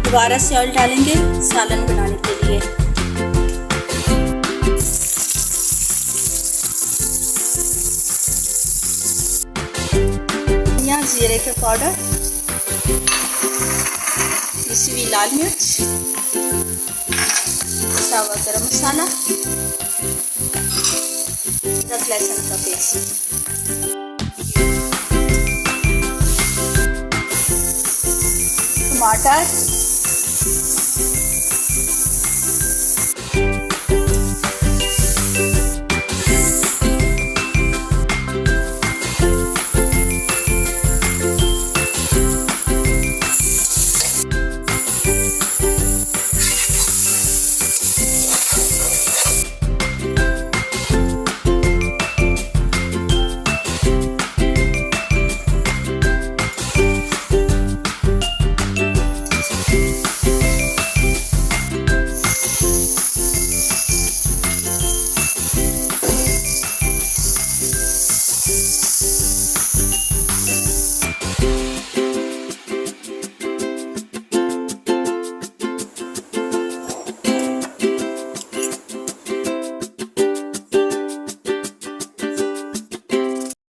दोबारा से ऑयल डालेंगे सालन बनाने के लिए। यहाँ जीरे का पाउडर, पिसी हुई लाल मिर्च, पिसा हुआ गरम मसाला, अदरक लहसुन का पेस्ट, टमाटर,